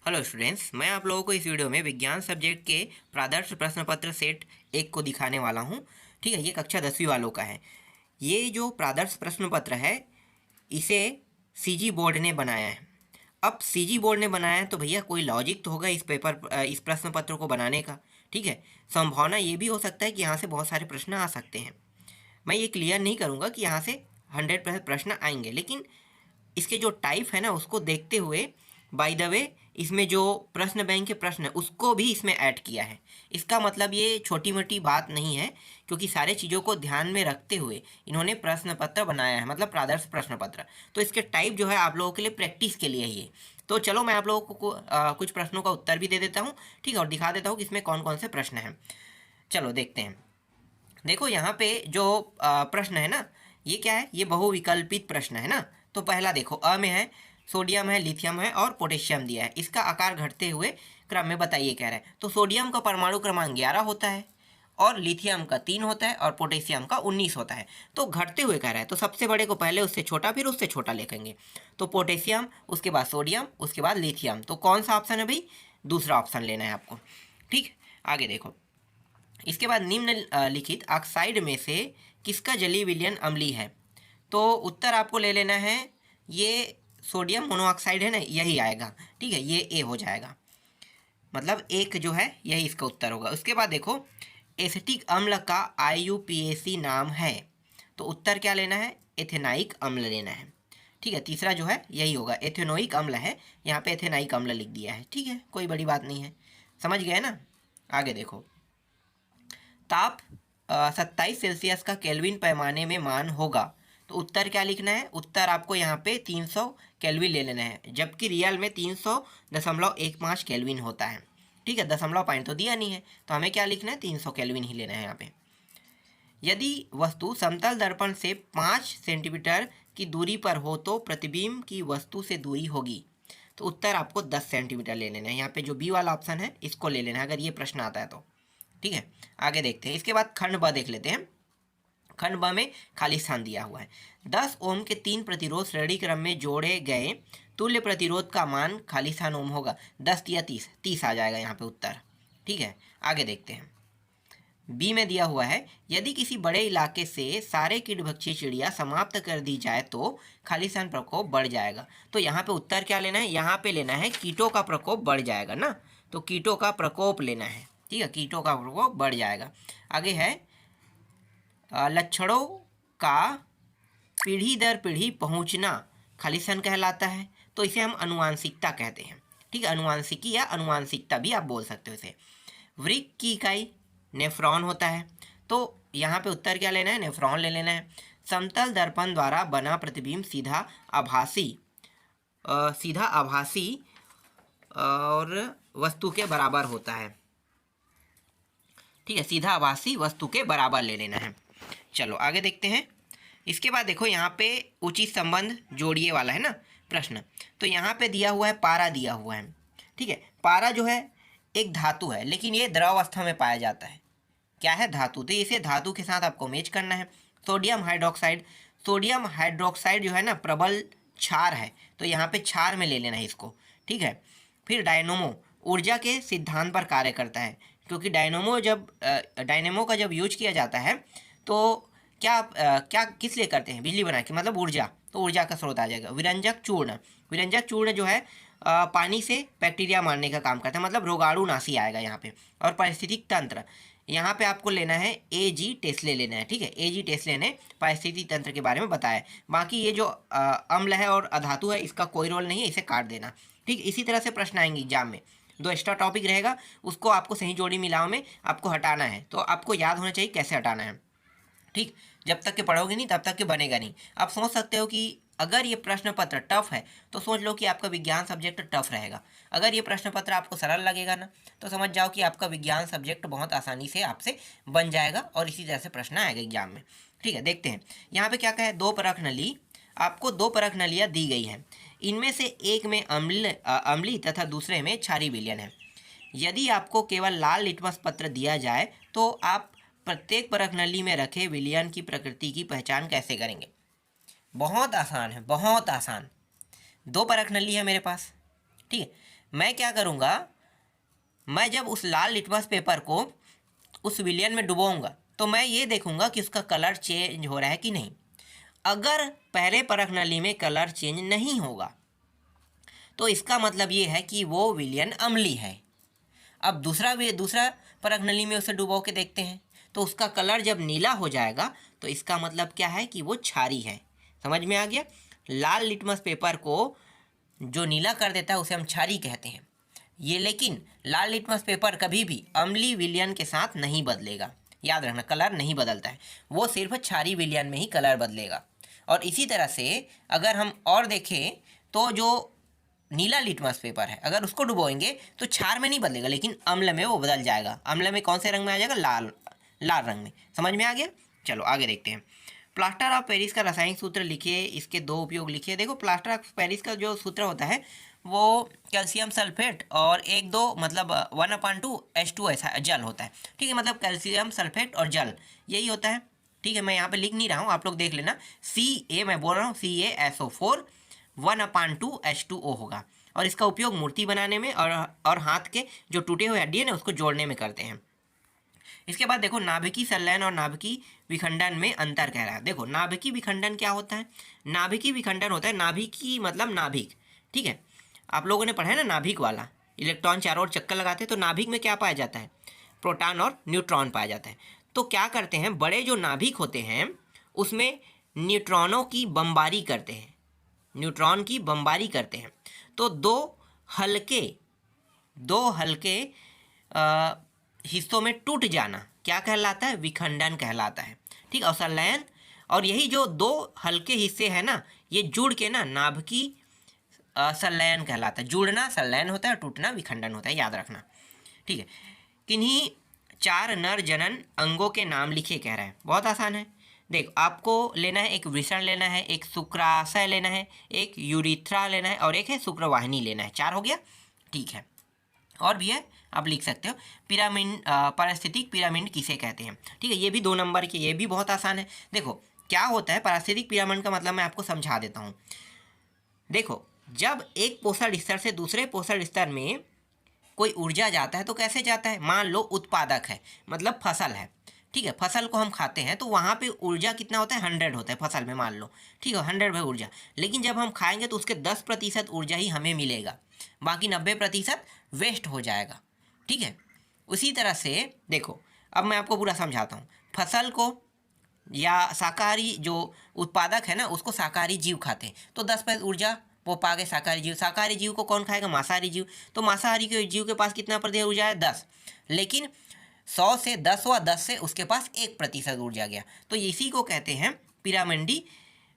Hello students, मैं आप लोगों को इस वीडियो में विज्ञान सब्जेक्ट के प्रादर्श प्रश्न पत्र सेट 1 को दिखाने वाला हूं। ठीक है, ये कक्षा 10वीं वालों का है। ये जो प्रादर्श प्रश्न पत्र है, इसे सीजी बोर्ड ने बनाया है। अब सीजी बोर्ड ने बनाया है तो भैया कोई लॉजिक तो होगा इस प्रश्न पत्र को बनाने का। ठीक है, संभावना ये भी हो सकता है कि यहाँ से बहुत सारे प्रश्न आ सकते हैं। मैं ये क्लियर नहीं करूँगा कि यहाँ से 100% प्रश्न आएंगे, लेकिन इसके जो टाइप है ना, उसको देखते हुए बाय द वे इसमें जो प्रश्न बैंक के प्रश्न है उसको भी इसमें ऐड किया है। इसका मतलब ये छोटी मोटी बात नहीं है, क्योंकि सारे चीज़ों को ध्यान में रखते हुए इन्होंने प्रश्न पत्र बनाया है, मतलब प्रादर्श प्रश्न पत्र। तो इसके टाइप जो है आप लोगों के लिए प्रैक्टिस के लिए ही है। तो चलो मैं आप लोगों को कुछ प्रश्नों का उत्तर भी दे देता हूँ। ठीक है, और दिखा देता हूँ कि इसमें कौन कौन से प्रश्न हैं। चलो देखते हैं। देखो यहाँ पे जो प्रश्न है ना, ये क्या है, ये बहुविकल्पित प्रश्न है ना। तो पहला देखो, अ में है सोडियम है, लिथियम है और पोटेशियम दिया है। इसका आकार घटते हुए क्रम में बताइए कह रहा है। तो सोडियम का परमाणु क्रमांक 11 होता है और लिथियम का 3 होता है और पोटेशियम का 19 होता है। तो घटते हुए कह रहा है, तो सबसे बड़े को पहले उससे छोटा फिर उससे छोटा लिखेंगे। तो पोटेशियम, उसके बाद सोडियम, उसके बाद लिथियम। तो कौन सा ऑप्शन है भाई? दूसरा ऑप्शन लेना है आपको। ठीक, आगे देखो। इसके बाद निम्नलिखित ऑक्साइड में से किसका जलीय विलयन अम्लीय है? तो उत्तर आपको ले लेना है, ये सोडियम मोनोऑक्साइड है ना, यही आएगा। ठीक है, ये ए हो जाएगा, मतलब एक जो है यही इसका उत्तर होगा। उसके बाद देखो, एसिटिक अम्ल का IUPAC नाम है। तो उत्तर क्या लेना है? एथेनाइक अम्ल लेना है। ठीक है, तीसरा जो है यही होगा, एथेनोइक अम्ल है, यहाँ पे एथेनाइक अम्ल लिख दिया है। ठीक है, कोई बड़ी बात नहीं है, समझ गए ना। आगे देखो, ताप 27 सेल्सियस का केल्विन पैमाने में मान होगा। तो उत्तर क्या लिखना है? उत्तर आपको यहाँ पे 300 केल्विन ले लेना है, जबकि रियल में 300.15 केल्विन होता है। ठीक है, दशमलव पॉइंट तो दिया नहीं है, तो हमें क्या लिखना है? 300 केल्विन ही लेना है यहाँ पे। यदि वस्तु समतल दर्पण से 5 सेंटीमीटर की दूरी पर हो तो प्रतिबिंब की वस्तु से दूरी होगी। तो उत्तर आपको 10 सेंटीमीटर ले लेना है। यहाँ पे जो बी वाला ऑप्शन है इसको ले लेना है, अगर ये प्रश्न आता है तो। ठीक है, आगे देखते हैं। इसके बाद खंड ब देख लेते हैं। खंड ब में खाली स्थान दिया हुआ है। 10 ओम के 3 प्रतिरोध श्रेणी क्रम में जोड़े गए तुल्य प्रतिरोध का मान खाली स्थान ओम होगा। 10 या 30, 30 आ जाएगा यहाँ पे उत्तर। ठीक है, आगे देखते हैं। बी में दिया हुआ है, यदि किसी बड़े इलाके से सारे कीटभक्षी चिड़िया समाप्त कर दी जाए तो खाली स्थान प्रकोप बढ़ जाएगा। तो यहाँ पे उत्तर क्या लेना है? यहाँ पे लेना है कीटों का प्रकोप बढ़ जाएगा ना, तो कीटों का प्रकोप लेना है। ठीक है, कीटों का प्रकोप बढ़ जाएगा। आगे है, लक्षणों का पीढ़ी दर पीढ़ी पहुंचना खाली स्थान कहलाता है। तो इसे हम अनुवांशिकता कहते हैं। ठीक है, अनुवांशिकी या अनुवांशिकता भी आप बोल सकते हो इसे। वृक्क की इकाई नेफ्रॉन होता है। तो यहाँ पे उत्तर क्या लेना है? नेफ्रॉन ले लेना है। समतल दर्पण द्वारा बना प्रतिबिंब सीधा आभासी और वस्तु के बराबर होता है। ठीक है, सीधा आभासी वस्तु के बराबर ले लेना है। चलो आगे देखते हैं। इसके बाद देखो, यहाँ पे उचित संबंध जोड़िए वाला है ना प्रश्न। तो यहाँ पे दिया हुआ है, पारा दिया हुआ है। ठीक है, पारा जो है एक धातु है, लेकिन ये द्रवावस्था में पाया जाता है। क्या है? धातु। तो इसे धातु के साथ आपको मैच करना है। सोडियम हाइड्रोक्साइड, सोडियम हाइड्रोक्साइड जो है ना प्रबल क्षार है, तो यहाँ पे क्षार में ले लेना है इसको। ठीक है, फिर डायनोमो ऊर्जा के सिद्धांत पर कार्य करता है, क्योंकि डायनेमो का जब यूज किया जाता है तो क्या किस लिए करते हैं? बिजली बना के, मतलब ऊर्जा, तो ऊर्जा का स्रोत आ जाएगा। विरंजक चूर्ण जो है पानी से बैक्टीरिया मारने का काम करता है, मतलब रोगाणुनाशी आएगा यहाँ पे। और पारिस्थितिक तंत्र, यहाँ पे आपको लेना है A.G. टेस्ले लेना है। ठीक है, A.G. टेस्ले ने पारिस्थितिक तंत्र के बारे में बताया। बाकी ये जो अम्ल है और अधातु है, इसका कोई रोल नहीं है, इसे काट देना। ठीक, इसी तरह से प्रश्न आएंगे एग्जाम में। 2 एक्स्ट्रा टॉपिक रहेगा, उसको आपको सही जोड़ी मिलाओ में आपको हटाना है। तो आपको याद होना चाहिए कैसे हटाना है। ठीक, जब तक के पढ़ोगे नहीं तब तक के बनेगा नहीं। आप सोच सकते हो कि अगर ये प्रश्न पत्र टफ है तो सोच लो कि आपका विज्ञान सब्जेक्ट टफ रहेगा। अगर ये प्रश्न पत्र आपको सरल लगेगा ना, तो समझ जाओ कि आपका विज्ञान सब्जेक्ट बहुत आसानी से आपसे बन जाएगा और इसी तरह से प्रश्न आएगा एग्जाम में। ठीक है, देखते हैं यहाँ पे क्या कहा है। 2 परख नली, आपको 2 परख नलियाँ दी गई हैं। इनमें से एक में अम्लीय तथा दूसरे में क्षारीय विलयन है। यदि आपको केवल लाल लिटमस पत्र दिया जाए तो आप प्रत्येक परख नली में रखे विलयन की प्रकृति की पहचान कैसे करेंगे? बहुत आसान है, बहुत आसान। 2 परख नली है मेरे पास। ठीक है, मैं क्या करूँगा, मैं जब उस लाल लिटमस पेपर को उस विलियन में डुबोऊंगा तो मैं ये देखूंगा कि उसका कलर चेंज हो रहा है कि नहीं। अगर पहले परख नली में कलर चेंज नहीं होगा तो इसका मतलब ये है कि वो विलियन अम्लीय है। अब दूसरा परख नली में उसे डुबो के देखते हैं तो उसका कलर जब नीला हो जाएगा तो इसका मतलब क्या है कि वो क्षारी है। समझ में आ गया। लाल लिटमस पेपर को जो नीला कर देता है उसे हम क्षारी कहते हैं। ये लेकिन लाल लिटमस पेपर कभी भी अम्लीय विलियन के साथ नहीं बदलेगा। याद रखना, कलर नहीं बदलता है, वो सिर्फ क्षारी विलियन में ही कलर बदलेगा। और इसी तरह से अगर हम और देखें तो जो नीला लिटमस पेपर है अगर उसको डुबोएंगे तो क्षार में नहीं बदलेगा लेकिन अम्ल में वो बदल जाएगा। अम्ल में कौन से रंग में आ जाएगा, लाल रंग में। समझ में आ गया। चलो आगे देखते हैं। प्लास्टर ऑफ पेरिस का रासायनिक सूत्र लिखिए, इसके दो उपयोग लिखिए। देखो प्लास्टर ऑफ पेरिस का जो सूत्र होता है वो कैल्शियम सल्फेट और 1-2 मतलब 1/2 ऐसा जल होता है। ठीक है, मतलब कैल्शियम सल्फेट और जल यही होता है। ठीक है, मैं यहाँ पे लिख नहीं रहा हूँ, आप लोग देख लेना। Ca मैं बोल रहा हूँ CaSO4 1/2H2O होगा। और इसका उपयोग मूर्ति बनाने में और हाथ के जो टूटे हुए हड्डी है ना उसको जोड़ने में करते हैं। इसके बाद देखो नाभिकीय संलयन और नाभिकीय विखंडन में अंतर कह रहा है। देखो नाभिकीय विखंडन क्या होता है। नाभिकीय विखंडन होता है, नाभिकीय मतलब नाभिक। ठीक है, आप लोगों ने पढ़ा है ना नाभिक वाला, इलेक्ट्रॉन चारों ओर चक्कर लगाते हैं तो नाभिक में क्या पाया जाता है, प्रोटॉन और न्यूट्रॉन पाया जाता है। तो क्या करते हैं, बड़े जो नाभिक होते हैं उसमें न्यूट्रॉनों की बमबारी करते हैं, न्यूट्रॉन की बमबारी करते हैं। तो दो हल्के हिस्सों में टूट जाना क्या कहलाता है, विखंडन कहलाता है। ठीक, और संलयन, और यही जो दो हल्के हिस्से हैं ना ये जुड़ के ना नाभिकीय संलयन कहलाता है। जुड़ना संलयन होता है, टूटना विखंडन होता है, याद रखना। ठीक है, किन्हीं 4 नर जनन अंगों के नाम लिखे कह रहा है। बहुत आसान है। देखो आपको लेना है, एक वृषण लेना है, एक शुक्राशय लेना है, एक यूरिथ्रा लेना है और एक है शुक्रवाहिनी लेना है। 4 हो गया। ठीक है, और भी है, आप लिख सकते हो। पिरामिड, पारिस्थितिक पिरामिड किसे कहते हैं। ठीक है, ये भी 2 नंबर के, ये भी बहुत आसान है। देखो क्या होता है पारिस्थितिक पिरामिड का मतलब मैं आपको समझा देता हूँ। देखो जब एक पोषण स्तर से दूसरे पोषण स्तर में कोई ऊर्जा जाता है तो कैसे जाता है, मान लो उत्पादक है मतलब फसल है। ठीक है, फसल को हम खाते हैं तो वहाँ पे ऊर्जा कितना होता है, 100 होता है फसल में, मान लो। ठीक है, 100 है ऊर्जा। लेकिन जब हम खाएंगे तो उसके 10% ऊर्जा ही हमें मिलेगा, बाकी 90% वेस्ट हो जाएगा। ठीक है, उसी तरह से देखो अब मैं आपको पूरा समझाता हूँ। फसल को या शाकाहारी जो उत्पादक है ना उसको शाकाहारी जीव खाते हैं तो 10% ऊर्जा वो पा गए शाकाहारी जीव। शाकाहारी जीव को कौन खाएगा, मांसाहारी जीव। तो मांसाहारी के जीव के पास कितना प्रतिशत ऊर्जा है, 10। लेकिन 100 से 10 हुआ, 10 से उसके पास 1% ऊर्जा गया। तो इसी को कहते हैं पिरामिडी,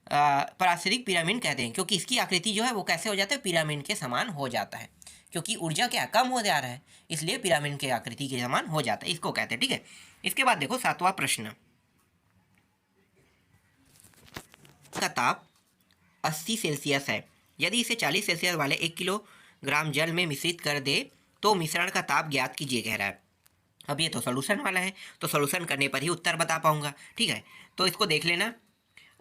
पारिस्थितिक पिरामिड कहते हैं, क्योंकि इसकी आकृति जो है वो कैसे हो जाता है, पिरामिड के समान हो जाता है। क्योंकि ऊर्जा क्या कम हो जा रहा है इसलिए पिरामिड के आकृति के समान हो जाता है, इसको कहते हैं। ठीक है, इसके बाद देखो 7वां प्रश्न। का ताप 80 सेल्सियस है, यदि इसे 40 सेल्सियस वाले 1 किलोग्राम जल में मिश्रित कर दे तो मिश्रण का ताप ज्ञात कीजिए कह रहा है। अब ये तो सोल्यूशन वाला है तो सोल्यूशन करने पर ही उत्तर बता पाऊंगा। ठीक है, तो इसको देख लेना।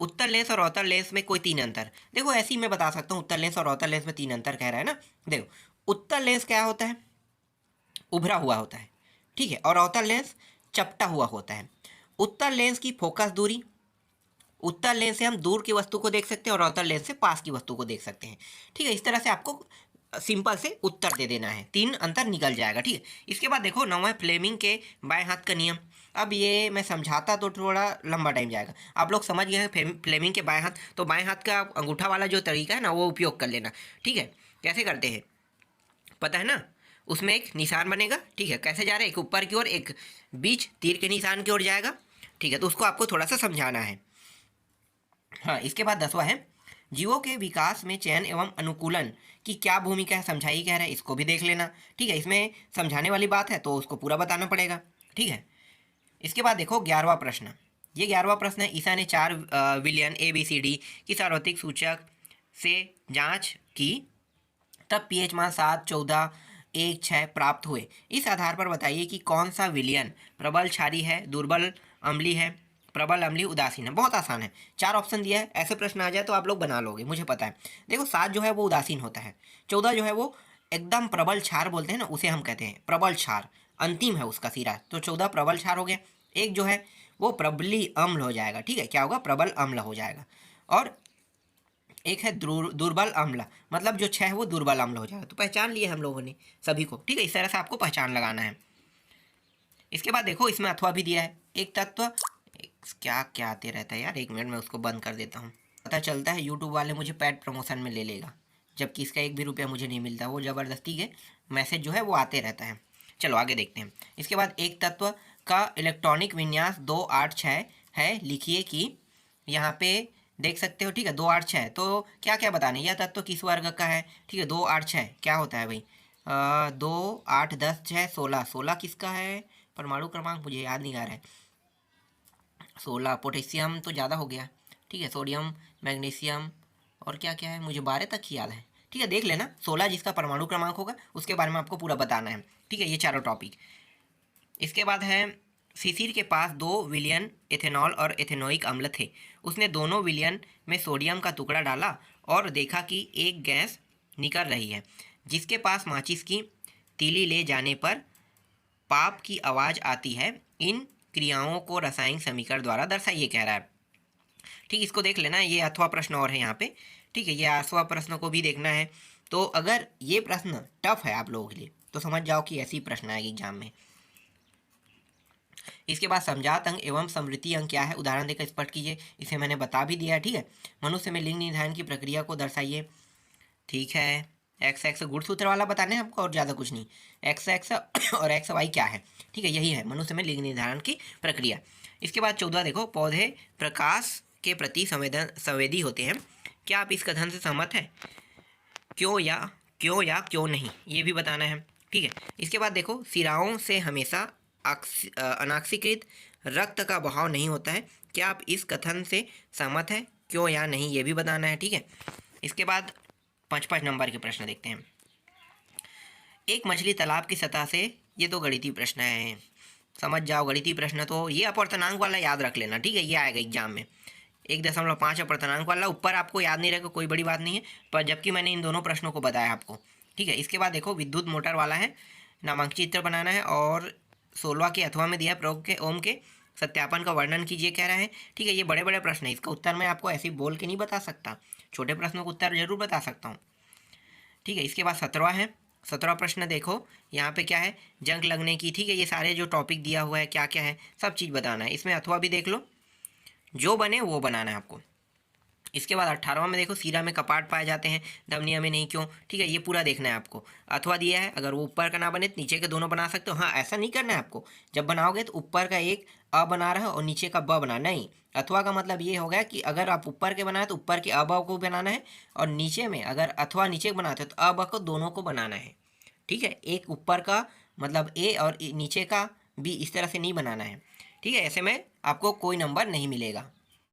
उत्तर लेंस और अवतल लेंस में कोई 3 अंतर। देखो ऐसे ही मैं बता सकता हूँ, उत्तर लेंस और अवतल लेंस में 3 अंतर कह रहा है ना। देखो उत्तर लेंस क्या होता है, उभरा हुआ होता है। ठीक है, और अवतल लेंस चपटा हुआ होता है। उत्तर लेंस की फोकस दूरी, उत्तर लेंस से हम दूर की वस्तु को देख सकते हैं और अवतल लेंस से पास की वस्तु को देख सकते हैं। ठीक है, इस तरह से आपको सिंपल से उत्तर दे देना है, 3 अंतर निकल जाएगा। ठीक है, इसके बाद देखो 9वां फ्लेमिंग के बाएं हाथ का नियम। अब ये मैं समझाता तो थोड़ा लंबा टाइम जाएगा, आप लोग समझ गए हैं फ्लेमिंग के बाएं हाथ। तो बाएं हाथ का अंगूठा वाला जो तरीका है ना वो उपयोग कर लेना। ठीक है, कैसे करते हैं पता है ना, उसमें एक निशान बनेगा। ठीक है, कैसे जा रहा है, एक ऊपर की ओर एक बीच तीर के निशान की ओर जाएगा। ठीक है, तो उसको आपको थोड़ा सा समझाना है। हाँ, इसके बाद 10वां है जीवों के विकास में चयन एवं अनुकूलन की क्या भूमिका है, समझाइए कह रहा है, इसको भी देख लेना। ठीक है, इसमें समझाने वाली बात है तो उसको पूरा बताना पड़ेगा। ठीक है, इसके बाद देखो 11वां प्रश्न। ये 11वां प्रश्न है। ईसा ने 4 विलियन ABCD की सार्वत्रिक सूचक से जांच की, तब pH मान 7, 14, 1, 6 प्राप्त हुए। इस आधार पर बताइए कि कौन सा विलियन प्रबल क्षारी है, दुर्बल अम्लीय है, प्रबल अम्लीय, उदासीन है। बहुत आसान है, 4 ऑप्शन दिया है। ऐसे प्रश्न आ जाए तो आप लोग बना लोगे, मुझे पता है। देखो 7 जो है वो उदासीन होता है, 14 जो है वो एकदम प्रबल क्षार बोलते हैं ना, उसे हम कहते हैं प्रबल क्षार, अंतिम है उसका सिरा। तो 14 प्रबल क्षार हो गया। एक जो है वो प्रबली अम्ल हो जाएगा, ठीक है, क्या होगा, प्रबल अम्ल हो जाएगा। और एक है दुर्बल अम्ल, मतलब जो 6 है वो दुर्बल अम्ल हो जाएगा। तो पहचान लिए हम लोगों ने सभी को, ठीक है, इस तरह से आपको पहचान लगाना है। इसके बाद देखो इसमें अथवा भी दिया है, एक तत्व, क्या क्या आते रहता है यार, 1 मिनट में उसको बंद कर देता हूँ। पता चलता है यूट्यूब वाले मुझे पैड प्रमोशन में ले लेगा, जबकि इसका 1 भी रुपया मुझे नहीं मिलता। वो ज़बरदस्ती के मैसेज जो है वो आते रहता है। चलो आगे देखते हैं। इसके बाद एक तत्व का इलेक्ट्रॉनिक विन्यास 286 है, लिखिए कि, यहाँ पे देख सकते हो, ठीक है, 286। तो क्या क्या बताने, यह तत्व किस वर्ग का है, ठीक है, 286 क्या होता है भाई, 2 8 10 6 16, 16 किसका है, परमाणु क्रमांक मुझे याद नहीं आ रहा है, 16। पोटेशियम तो ज़्यादा हो गया, ठीक है, सोडियम, मैग्नीशियम और क्या क्या है, मुझे 12 तक ही याद है, ठीक है, देख लेना। 16 जिसका परमाणु क्रमांक होगा उसके बारे में आपको पूरा बताना है, ठीक है, ये चारों टॉपिक। इसके बाद है, शिशिर के पास 2 विलयन एथेनॉल और एथेनोइक अम्ल थे। उसने दोनों विलयन में सोडियम का टुकड़ा डाला और देखा कि एक गैस निकल रही है, जिसके पास माचिस की तीली ले जाने पर पाप की आवाज़ आती है। इन क्रियाओं को रासायनिक समीकरण द्वारा दर्शाइए, कह रहा है, ठीक, इसको देख लेना। ये अथवा प्रश्न और है यहाँ पे, ठीक है, ये अथवा प्रश्न को भी देखना है। तो अगर ये प्रश्न टफ है आप लोगों के लिए तो समझ जाओ कि ऐसी प्रश्न आएगी एग्जाम में। इसके बाद समझात अंग एवं समृद्धि अंग क्या है, उदाहरण देकर स्पष्ट कीजिए। इसे मैंने बता भी दिया है, ठीक है। मनुष्य में लिंग निर्धारण की प्रक्रिया को दर्शाइए, ठीक है। एक्स एक्स गुणसूत्र वाला बताने हैं हमको और ज़्यादा कुछ नहीं। एक्स एक्स और एक्स वाई क्या है, ठीक है, यही है मनुष्य में लिंग निर्धारण की प्रक्रिया। इसके बाद 14 देखो, पौधे प्रकाश के प्रति संवेदी होते हैं। क्या आप इस कथन से सहमत हैं, क्यों या क्यों नहीं, ये भी बताना है, ठीक है। इसके बाद देखो, सिराओं से हमेशा अनाक्सीकृत रक्त का बहाव नहीं होता है। क्या आप इस कथन से सहमत हैं, क्यों या नहीं, ये भी बताना है, ठीक है। इसके बाद 5 नंबर के प्रश्न देखते हैं। एक मछली तालाब की सतह से, ये तो गणितीय प्रश्न है, समझ जाओ गणितीय प्रश्न। तो ये अपवर्तनांक वाला याद रख लेना, ठीक है, ये आएगा एग्जाम में। 1.5 अपवर्तनांक वाला, ऊपर आपको याद नहीं रहेगा कोई बड़ी बात नहीं है, पर जबकि मैंने इन दोनों प्रश्नों को बताया आपको, ठीक है। इसके बाद देखो, विद्युत मोटर वाला है, नामांकित चित्र बनाना है और 16 के अथवा में दिया प्रयोग के ओम के सत्यापन का वर्णन कीजिए, कह रहा है, ठीक है। ये बड़े बड़े प्रश्न है, इसका उत्तर मैं आपको ऐसे बोल के नहीं बता सकता, छोटे प्रश्नों का उत्तर जरूर बता सकता हूँ, ठीक है। इसके बाद 17 है, 17 प्रश्न देखो, यहाँ पे क्या है, जंग लगने की, ठीक है। ये सारे जो टॉपिक दिया हुआ है क्या क्या है सब चीज़ बताना है। इसमें अथवा भी देख लो, जो बने वो बनाना है आपको। इसके बाद 18वां में देखो, सीरा में कपाट पाए जाते हैं, धमनिया में नहीं, क्यों, ठीक है, ये पूरा देखना है आपको। अथवा दिया है, अगर वो ऊपर का ना बने तो नीचे के दोनों बना सकते हो। हाँ, ऐसा नहीं करना है आपको, जब बनाओगे तो ऊपर का एक अ बना रहा है और नीचे का ब बना, नहीं। अथवा का मतलब ये हो गया कि अगर आप ऊपर के बनाए तो ऊपर के अ ब को बनाना है, और नीचे में अगर अथवा नीचे बनाते हो तो अ ब को दोनों को बनाना है, ठीक है। एक ऊपर का मतलब ए और नीचे का बी, इस तरह से नहीं बनाना है, ठीक है। ऐसे में आपको कोई नंबर नहीं मिलेगा।